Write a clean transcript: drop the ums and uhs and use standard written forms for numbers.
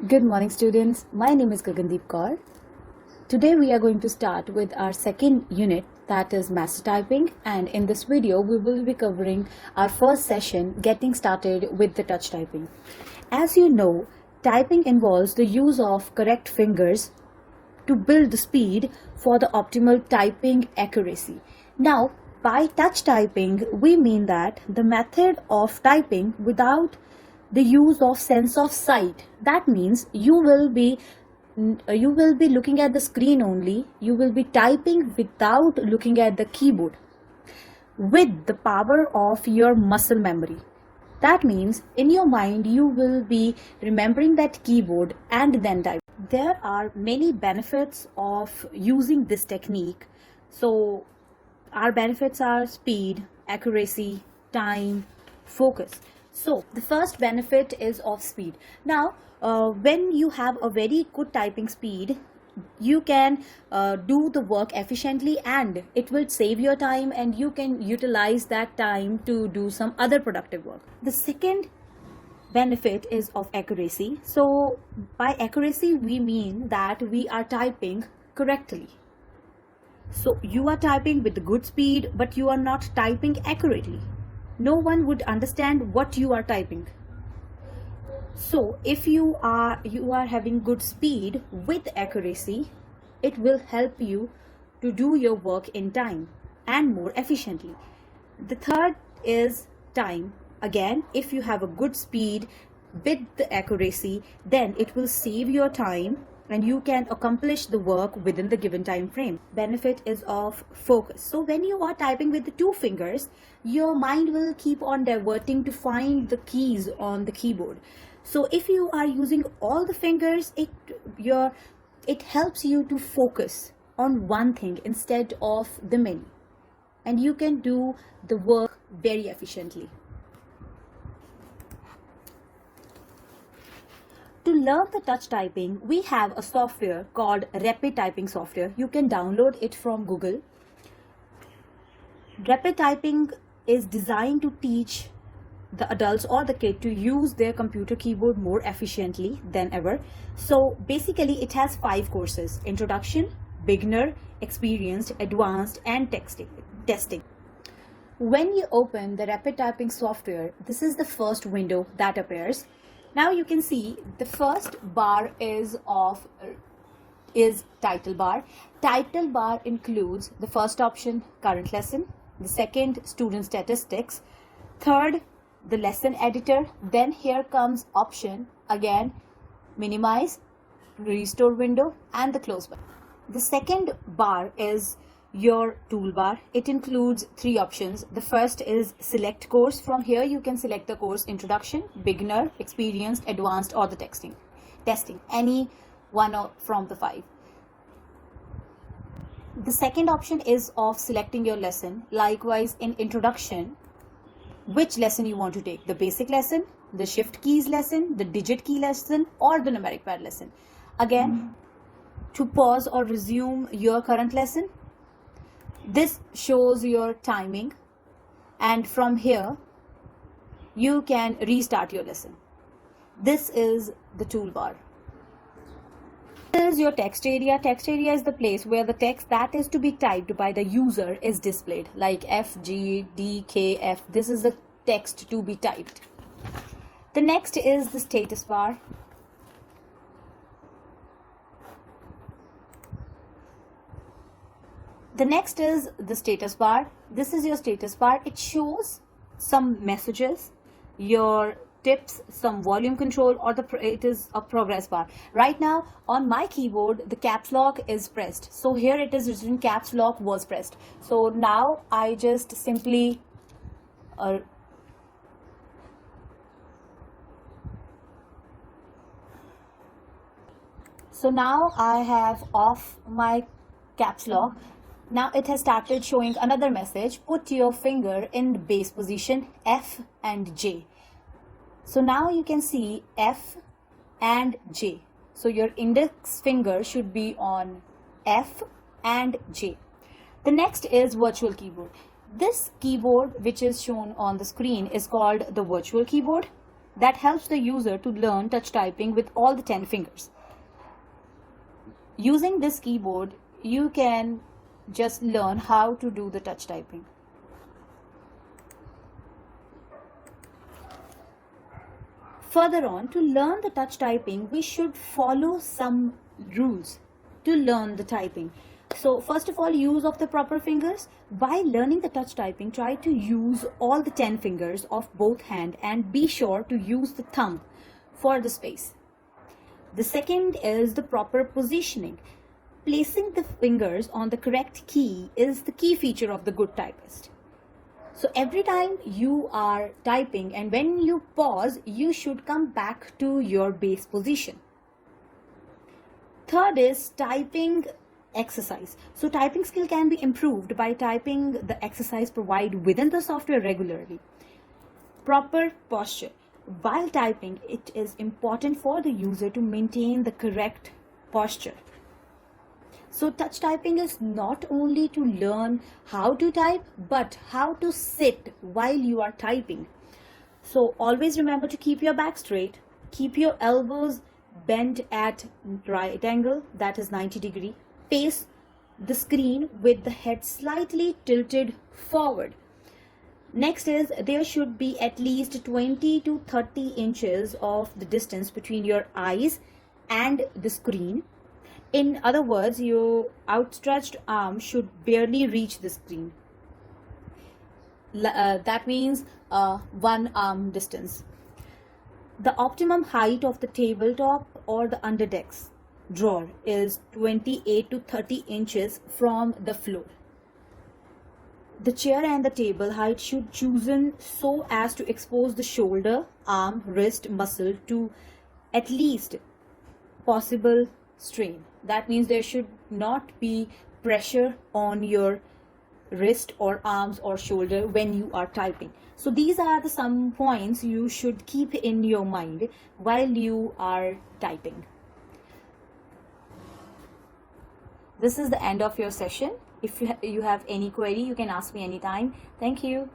Good morning, students. My name is Gagandeep Kaur. Today we are going to start with our second unit, that is master typing, and in this video we will be covering our first session, getting started with the touch typing. As you know, typing involves the use of correct fingers to build the speed for the optimal typing accuracy. Now, by touch typing, we mean that the method of typing without the use of sense of sight. That means you will be looking at the screen only. You will be typing without looking at the keyboard with the power of your muscle memory. That means in your mind you will be remembering that keyboard and then type. There are many benefits of using this technique. So our benefits are speed, accuracy, time, focus. So the first benefit is of speed. Now when you have a very good typing speed, you can do the work efficiently and it will save your time, and you can utilize that time to do some other productive work. The second benefit is of accuracy. So by accuracy we mean that we are typing correctly. So you are typing with good speed, but you are not typing accurately. No one would understand what you are typing. So if you are having good speed with accuracy, it will help you to do your work in time and more efficiently. The third is time. Again, if you have a good speed with the accuracy, then it will save your time and you can accomplish the work within the given time frame. Benefit is of focus. So when you are typing with the two fingers, your mind will keep on diverting to find the keys on the keyboard. So if you are using all the fingers, it helps you to focus on one thing instead of the many, and you can do the work very efficiently. To learn the touch typing, we have a software called Rapid Typing software. You can download it from Google. Rapid Typing is designed to teach the adults or the kid to use their computer keyboard more efficiently than ever. So basically it has 5 courses: introduction, beginner, experienced, advanced, and testing. When you open the Rapid Typing software, this is the first window that appears. Now you can see the first bar is title bar. Title bar includes the first option, current lesson; the second, student statistics; third, the lesson editor. Then here comes option, again minimize, restore window, and the close bar. The second bar is your toolbar. It includes 3 options. The first is select course. From here you can select the course introduction, beginner, experienced, advanced, or the testing, any one from the 5. The second option is of selecting your lesson. Likewise, in introduction, which lesson you want to take: the basic lesson, the shift keys lesson, the digit key lesson, or the numeric pad lesson. Again, to pause or resume your current lesson, this shows your timing, and from here you can restart your lesson. This is the toolbar. This is your text area. Text area is the place where the text that is to be typed by the user is displayed, like F, G, D, K, F. This is the text to be typed. The next is the status bar. The next is the status bar. This is your status bar. It shows some messages, your tips, some volume control, or it is a progress bar. Right now on my keyboard the caps lock is pressed, so here it is written caps lock was pressed. So now I just simply so now I have off my caps lock. Now it has started showing another message: put your finger in the base position F and J. So now you can see F and J. So your index finger should be on F and J. The next is virtual keyboard. This keyboard which is shown on the screen is called the virtual keyboard. that helps the user to learn touch typing with all the 10 fingers. Using this keyboard, you can just learn how to do the touch typing. Further on, to learn the touch typing, we should follow some rules to learn the typing. So first of all, use of the proper fingers. While learning the touch typing, try to use all the 10 fingers of both hand and be sure to use the thumb for the space. The second is the proper positioning. Placing the fingers on the correct key is the key feature of the good typist. So every time you are typing and when you pause, you should come back to your base position. Third is typing exercise. So typing skill can be improved by typing the exercise provided within the software regularly. Proper posture. While typing, it is important for the user to maintain the correct posture. So touch typing is not only to learn how to type, but how to sit while you are typing. So always remember to keep your back straight, keep your elbows bent at right angle, that is 90 degree. Face the screen with the head slightly tilted forward. Next is there should be at least 20 to 30 inches of the distance between your eyes and the screen. In other words, your outstretched arm should barely reach the screen. That means one arm distance. The optimum height of the tabletop or the underdesk drawer is 28 to 30 inches from the floor. The chair and the table height should chosen so as to expose the shoulder, arm, wrist muscle to at least possible strain. That means there should not be pressure on your wrist or arms or shoulder when you are typing. So these are the some points you should keep in your mind while you are typing. This is the end of your session. If you have any query, you can ask me anytime. Thank you.